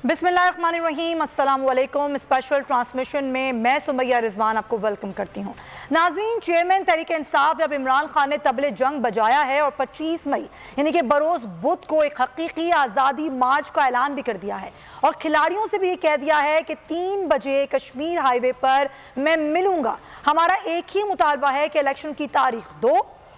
बिस्मिल्लाहिर्रहमानिर्रहीम, अस्सलाम वालेकुम। स्पेशल ट्रांसमिशन में मैं सुमैया रिजवान आपको वेलकम करती हूँ। नाज़रीन, चेयरमैन तहरीक इंसाफ जब इमरान खान ने तबले जंग बजाया है और 25 मई यानी कि बरोज़ बुध को एक हकीकी आज़ादी मार्च का ऐलान भी कर दिया है और खिलाड़ियों से भी ये कह दिया है कि 3 बजे कश्मीर हाईवे पर मैं मिलूंगा। हमारा एक ही मुतालबा है कि इलेक्शन की तारीख दो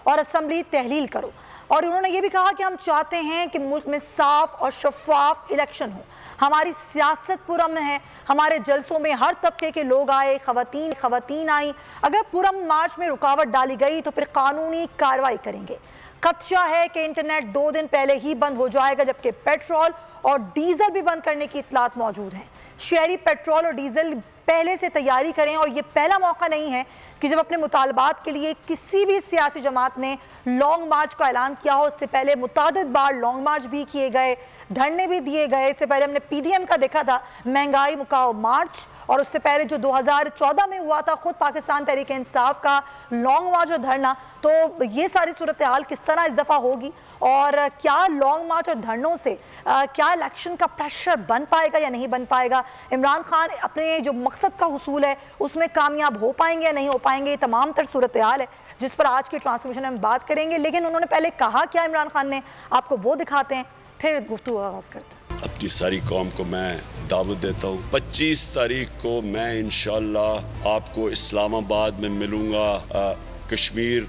और असम्बली तहलील करो। और उन्होंने ये भी कहा कि हम चाहते हैं कि मुल्क में साफ और शफाफ इलेक्शन हो। हमारी सियासत पुरअमन है, हमारे जलसों में हर तबके के लोग आए, खवातीन आई। अगर पुरअमन मार्च में रुकावट डाली गई तो फिर कानूनी कार्रवाई करेंगे। खदशा है कि इंटरनेट 2 दिन पहले ही बंद हो जाएगा, जबकि पेट्रोल और डीजल भी बंद करने की इतलात मौजूद हैं। शहरी पेट्रोल और डीजल पहले से तैयारी करें और ये पहला मौका नहीं है कि जब अपने मुतालबात के लिए किसी भी सियासी जमात ने लॉन्ग मार्च का ऐलान किया हो। इससे पहले मुतादिद बार लॉन्ग मार्च भी किए गए, धरने भी दिए गए। इससे पहले हमने पीडीएम का देखा था महंगाई मुकाओ मार्च, और उससे पहले जो 2014 में हुआ था खुद पाकिस्तान तहरीक इंसाफ का लॉन्ग मार्च और धरना। तो ये सारी सूरत हाल किस तरह इस दफ़ा होगी और क्या लॉन्ग मार्च और धरनों से क्या इलेक्शन का प्रेशर बन पाएगा या नहीं बन पाएगा, इमरान खान अपने जो मकसद का हुसूल है उसमें कामयाब हो पाएंगे या नहीं हो पाएंगे, ये तमाम तर सूरत हाल है जिस पर आज की ट्रांसमिशन में बात करेंगे। लेकिन उन्होंने पहले कहा क्या इमरान खान ने, आपको वो दिखाते हैं, फिर गुफ्तगू आगाज़ करते हैं। अपनी सारी कौम को मैं दावत देता हूँ, 25 तारीख को मैं इंशाल्लाह आपको इस्लामाबाद में मिलूँगा। कश्मीर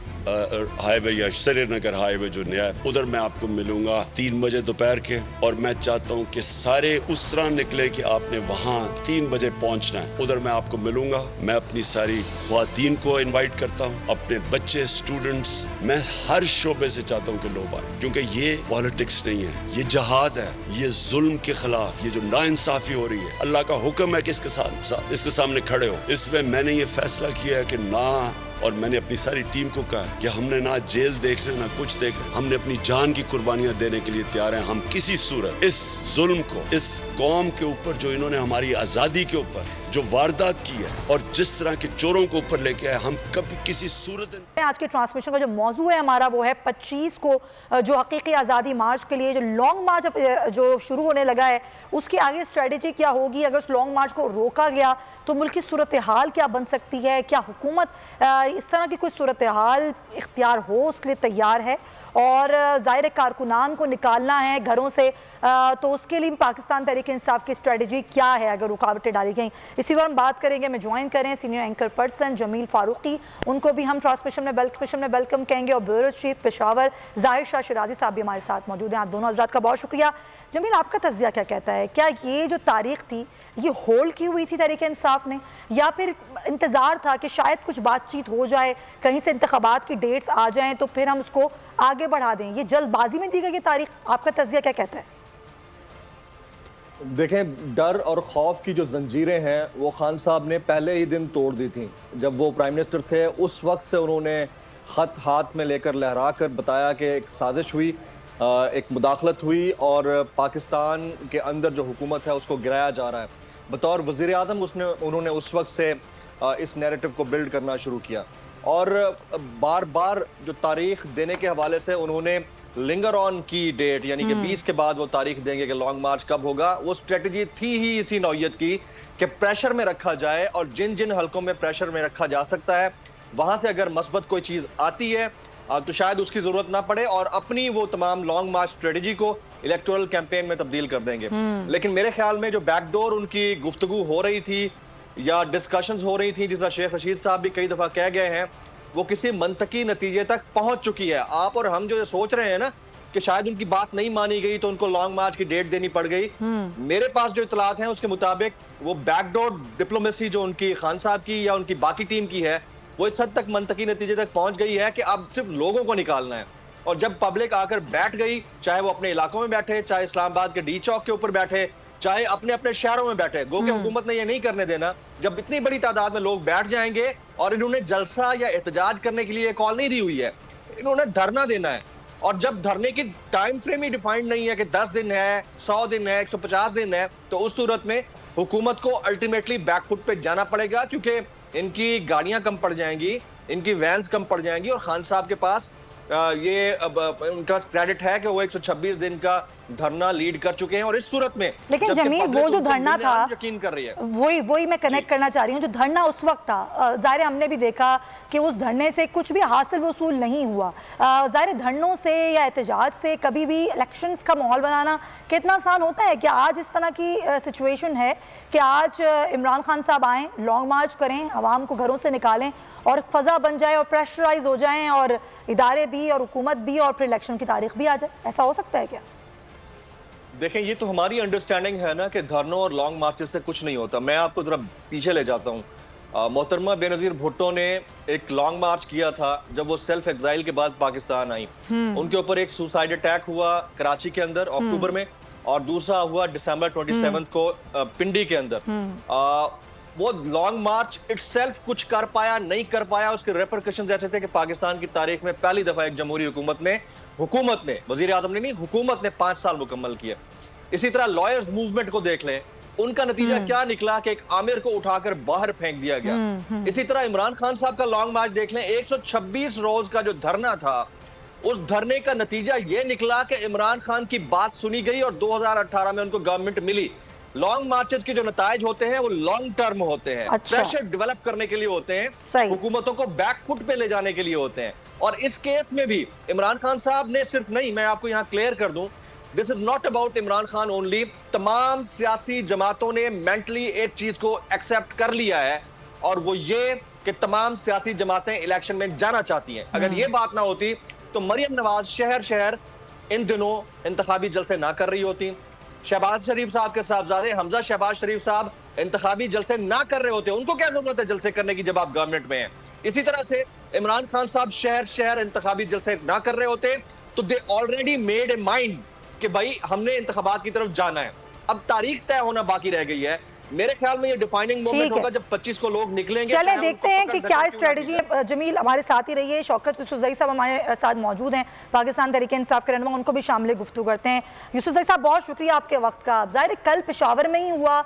हाईवे या श्रीनगर हाईवे जो नया है उधर मैं आपको मिलूंगा 3 बजे दोपहर के। और मैं चाहता हूँ कि सारे उस तरह निकले कि आपने वहाँ 3 बजे पहुँचना है, उधर मैं आपको मिलूंगा। मैं अपनी सारी ख्वातीन को इनवाइट करता हूँ, अपने बच्चे स्टूडेंट्स, मैं हर शोबे से चाहता हूँ कि लोग आए, क्योंकि ये पॉलिटिक्स नहीं है, ये जहाद है, ये जुल्म के खिलाफ ये जो नाइंसाफी हो रही है। अल्लाह का हुक्म है कि इसके सामने खड़े हो। इसमें मैंने ये फैसला किया है कि ना, और मैंने अपनी सारी टीम को कहा कि हमने ना जेल देखना ना कुछ देखना, हमने अपनी जान की कुर्बानियां देने के लिए तैयार हैं। हम किसी सूरत इस जुल्म को, इस कौम के ऊपर जो इन्होंने हमारी आज़ादी के ऊपर जो वारदात की है और जिस तरह के चोरों को ऊपर लेके आए, हम कभी किसी सूरत। आज के ट्रांसमिशन का जो मौजू है हमारा वो है 25 को जो हकीकी आज़ादी मार्च के लिए जो लॉन्ग मार्च जो शुरू होने लगा है उसकी आगे स्ट्रेटेजी क्या होगी। अगर उस लॉन्ग मार्च को रोका गया तो मुल्क की सूरत हाल क्या बन सकती है, क्या हुकूमत इस तरह की कोई सूरत हाल इख्तियार हो उसके लिए तैयार है, और ज़ाहिर कारकुनान को निकालना है घरों से, तो उसके लिए पाकिस्तान तहरीक इंसाफ की स्ट्रेटजी क्या है अगर रुकावटें डाली गई। इसी पर हम बात करेंगे। मैं ज्वाइन करें senior anchor person Jameel Farooqui, उनको भी हम ट्रांसमिशन में वेलकम कहेंगे, और ब्यूरो चीफ पेशावर ज़ाहिर शाह शिराजी साहब भी हमारे साथ मौजूद हैं। आप दोनों हज़रात का बहुत शुक्रिया। जमील, आपका तज़किया क्या कहता है, क्या ये जो तारीख थी ये होल्ड की हुई थी तहरीक इंसाफ ने, या फिर इंतज़ार था कि शायद कुछ बातचीत हो जाए, कहीं से इंतखाबात की डेट्स आ जाएँ तो फिर हम उसको आगे बढ़ा दें? ये जल्दबाजी में दी गई ये तारीख, आपका तज़किया क्या कहता है? देखें, डर और खौफ की जो जंजीरें हैं वो खान साहब ने पहले ही दिन तोड़ दी थी। जब वो प्राइम मिनिस्टर थे उस वक्त से उन्होंने खत हाथ में लेकर लहरा कर बताया कि एक साजिश हुई, एक मुदाखलत हुई और पाकिस्तान के अंदर जो हुकूमत है उसको गिराया जा रहा है। बतौर वज़ीर आज़म उन्होंने उस वक्त से इस नैरेटिव को बिल्ड करना शुरू किया, और बार बार जो तारीख देने के हवाले से उन्होंने लिंगर ऑन की डेट, यानी कि 20 के बाद वो तारीख देंगे कि लॉन्ग मार्च कब होगा। वो स्ट्रेटजी थी ही इसी नौयत की कि प्रेशर में रखा जाए, और जिन जिन हलकों में प्रेशर में रखा जा सकता है वहां से अगर मस्बत कोई चीज आती है तो शायद उसकी जरूरत ना पड़े, और अपनी वो तमाम लॉन्ग मार्च स्ट्रेटजी को इलेक्टोरल कैंपेन में तब्दील कर देंगे। लेकिन मेरे ख्याल में जो बैकडोर उनकी गुफ्तगू हो रही थी या डिस्कशंस हो रही थी, जिस तरह शेख रशीद साहब भी कई दफा कह गए हैं, वो किसी मंतकी नतीजे तक पहुंच चुकी है। आप और हम जो सोच रहे हैं ना कि शायद उनकी बात नहीं मानी गई तो उनको लॉन्ग मार्च की डेट देनी पड़ गई, मेरे पास जो इतलात हैं उसके मुताबिक वो बैकडोर डिप्लोमेसी जो उनकी खान साहब की या उनकी बाकी टीम की है वो इस हद तक मंतकी नतीजे तक पहुंच गई है कि अब सिर्फ लोगों को निकालना है। और जब पब्लिक आकर बैठ गई, चाहे वो अपने इलाकों में बैठे, चाहे इस्लामाबाद के डी चौक के ऊपर बैठे, चाहे अपने अपने शहरों में बैठे, गो के हुकूमत ने ये नहीं करने देना। जब इतनी बड़ी तादाद में लोग बैठ जाएंगे, और इन्होंने जलसा या एहतजाज करने के लिए कॉल नहीं दी हुई है, इन्होंने धरना देना है। और जब धरने की टाइम फ्रेम ही डिफाइंड नहीं है कि 10 दिन है, 100 दिन है, 150 दिन है, तो उस सूरत में हुकूमत को अल्टीमेटली बैकफुट पे जाना पड़ेगा, क्योंकि इनकी गाड़ियां कम पड़ जाएंगी, इनकी वैन्स कम पड़ जाएंगी, और खान साहब के पास ये अब उनका क्रेडिट है कि वो 126 दिन का धरना लीड कर चुके हैं और इस सूरत में लेकिन जमील वो जो धरना था यकीन कर रही है, वही मैं कनेक्ट करना चाह रही हूँ। जो धरना उस वक्त था, ज़ाहिर हमने भी देखा कि उस धरने से कुछ भी हासिल वसूल नहीं हुआ। ज़ाहिर धरनों से या एहतजाज से कभी भी इलेक्शंस का माहौल बनाना कितना आसान होता है। कि आज इस तरह की सिचुएशन है कि आज इमरान खान साहब आएँ, लॉन्ग मार्च करें, आवाम को घरों से निकालें और फ़ज़ा बन जाए और प्रेशराइज हो जाएं और इदारे भी और हुकूमत भी और फिर इलेक्शन की तारीख भी आ जाए? ऐसा हो सकता है क्या? देखें, ये तो हमारी अंडरस्टैंडिंग है ना कि धरनों और लॉन्ग मार्चेस से कुछ नहीं होता। मैं आपको जरा पीछे ले जाता हूँ। मोहतरमा बेनज़ीर भुट्टो ने एक लॉन्ग मार्च किया था जब वो सेल्फ एग्जाइल के बाद पाकिस्तान आई। उनके ऊपर एक सुसाइड अटैक हुआ कराची के अंदर अक्टूबर में, और दूसरा हुआ दिसंबर 27 को पिंडी के अंदर। वो लॉन्ग मार्च इटसेल्फ कुछ कर पाया नहीं कर पाया, उसके रेपरकशंस ऐसे थे कि पाकिस्तान की तारीख में पहली दफा एक जमहूरी हुकूमत ने वजीर आजम ने नहीं, हुकूमत ने 5 साल मुकम्मल किए। इसी तरह लॉयर्स मूवमेंट को देख लें, उनका नतीजा क्या निकला कि एक आमिर को उठाकर बाहर फेंक दिया गया। इसी तरह इमरान खान साहब का लॉन्ग मार्च देख लें, 126 रोज का जो धरना था, उस धरने का नतीजा ये निकला कि इमरान खान की बात सुनी गई और 2018 में उनको गवर्नमेंट मिली। लॉन्ग मार्चेस के जो नताइज होते हैं वो लॉन्ग टर्म होते हैं। अच्छा। प्रेशर डेवलप करने के लिए होते हैं, हुकूमतों को बैक फुट पे ले जाने के लिए होते हैं। और इस केस में भी इमरान खान साहब ने सिर्फ नहीं, मैं आपको यहाँ क्लियर कर दूं, this is not about Imran Khan only. तमाम सियासी जमातों ने मेंटली एक चीज को एक्सेप्ट कर लिया है, और वो ये कि तमाम सियासी जमातें इलेक्शन में जाना चाहती हैं। अगर ये बात ना होती तो मरियम नवाज शहर शहर इन दिनों इंतखाबी जलसे ना कर रही होती, शहबाज शरीफ साहब के साहबजादे हमजा शहबाज शरीफ साहब इंतखाबी जलसे ना कर रहे होते। उनको क्या जरूरत है जलसे करने की जब आप गवर्नमेंट में हैं? इसी तरह से इमरान खान साहब शहर शहर इंतखाबी जलसे ना कर रहे होते तो they already made a mind कि भाई हमने इंतखाबात की तरफ जाना है। अब तारीख तय होना बाकी रह गई है। मेरे ख्याल में ये डिफाइनिंग मोमेंट होगा जब 25 को लोग निकलेंगे। चले देखते हैं कि क्या स्ट्रेटजी है। जमील हमारे साथ ही रहिए। शौकत यूसुफजई साहब हमारे साथ मौजूद हैं, पाकिस्तान तहरीक इंसाफ के रहनुमा, उनको भी शामिल गुफ्तगू करते हैं। यूसुफजई साहब बहुत शुक्रिया आपके वक्त का। ज़ाहिर कल पेशावर में ही हुआ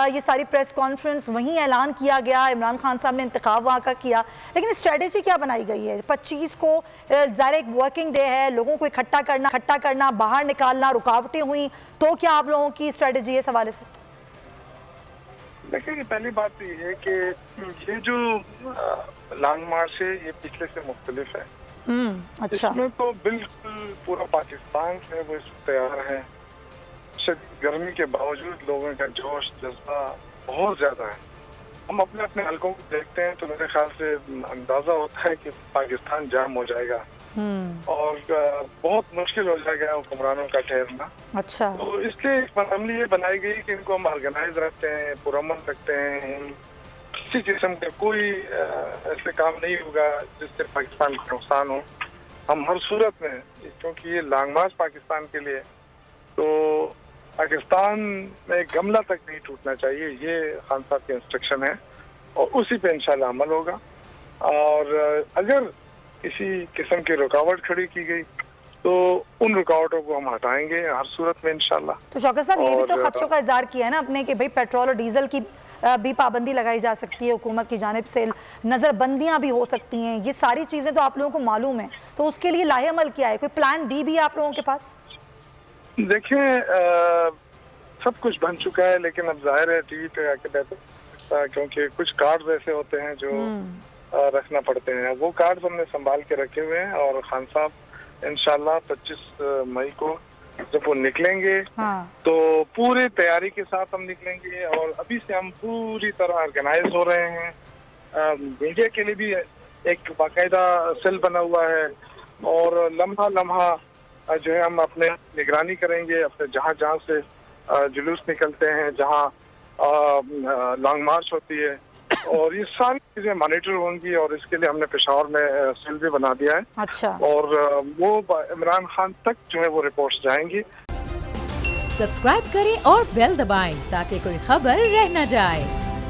ये सारी प्रेस कॉन्फ्रेंस, वहीं ऐलान किया गया, इमरान खान साहब ने इंतखाब वहाँ का किया, लेकिन स्ट्रेटजी क्या बनाई गई है? 25 को ज़ाहिर एक वर्किंग डे है, लोगों को इकट्ठा करना, बाहर निकालना, रुकावटें हुई, तो क्या आप लोगों की स्ट्रेटजी है इस हवाले से? देखिए, पहली बात तो ये है कि ये जो लॉन्ग मार्च है ये पिछले से मुख्तलिफ है। अच्छा। इसमें तो बिल्कुल पूरा पाकिस्तान से वो तैयार है। शदीद गर्मी के बावजूद लोगों का जोश जज्बा बहुत ज्यादा है। हम अपने अपने हलकों को देखते हैं तो मेरे ख्याल से अंदाजा होता है कि पाकिस्तान जाम हो जाएगा और बहुत मुश्किल हो जाएगा हुक्मरानों का ठहरना। अच्छा। तो इसलिए असेंबली ये बनाई गई कि इनको हम ऑर्गेनाइज रखते हैं, पुरअमन रखते हैं, किसी किस्म का कोई ऐसे काम नहीं होगा जिससे पाकिस्तान को नुकसान हो। हम हर सूरत में, क्योंकि ये लॉन्ग मार्च पाकिस्तान के लिए, तो पाकिस्तान में गमला तक नहीं टूटना चाहिए, ये खान साहब की इंस्ट्रक्शन है और उसी पे इंशाल्लाह अमल होगा। और अगर किसी किस्म की रुकावट खड़ी की गई तो उन रुकावटों को हम हटाएंगे हर सूरत में इंशाल्लाह। तो शौकत साहब ये भी तो खदशों का इज़हार किया है ना अपने कि भाई पेट्रोल और डीजल की भी पाबंदी लगाई जा सकती है, हुकूमत की जानिब से नज़रबंदियां भी हो सकती हैं, ये सारी चीज़ें तो आप लोगों को मालूम है, तो उसके लिए लाहेअमल क्या है? कोई प्लान बी भी है आप लोगों के पास? देखिए, सब कुछ बन चुका है, लेकिन अब जाहिर है टीवी पे आके बैठे, क्योंकि कुछ कार्ड ऐसे होते हैं जो रखना पड़ते हैं। वो कार्ड हमने संभाल के रखे हुए हैं और खान साहब इंशाल्लाह 25 मई को जब वो निकलेंगे तो पूरी तैयारी के साथ हम निकलेंगे। और अभी से हम पूरी तरह ऑर्गेनाइज हो रहे हैं। मीडिया के लिए भी एक बाकायदा सेल बना हुआ है और लम्हा जो है हम अपने निगरानी करेंगे, अपने जहाँ जहाँ से जुलूस निकलते हैं, जहाँ लॉन्ग मार्च होती है, और ये सारी चीजें मॉनिटर होंगी। और इसके लिए हमने पेशावर में सेल भी बना दिया है। अच्छा। और वो इमरान खान तक जो है वो रिपोर्ट्स जाएंगी। सब्सक्राइब करें और बेल दबाएं ताकि कोई खबर रह न जाए।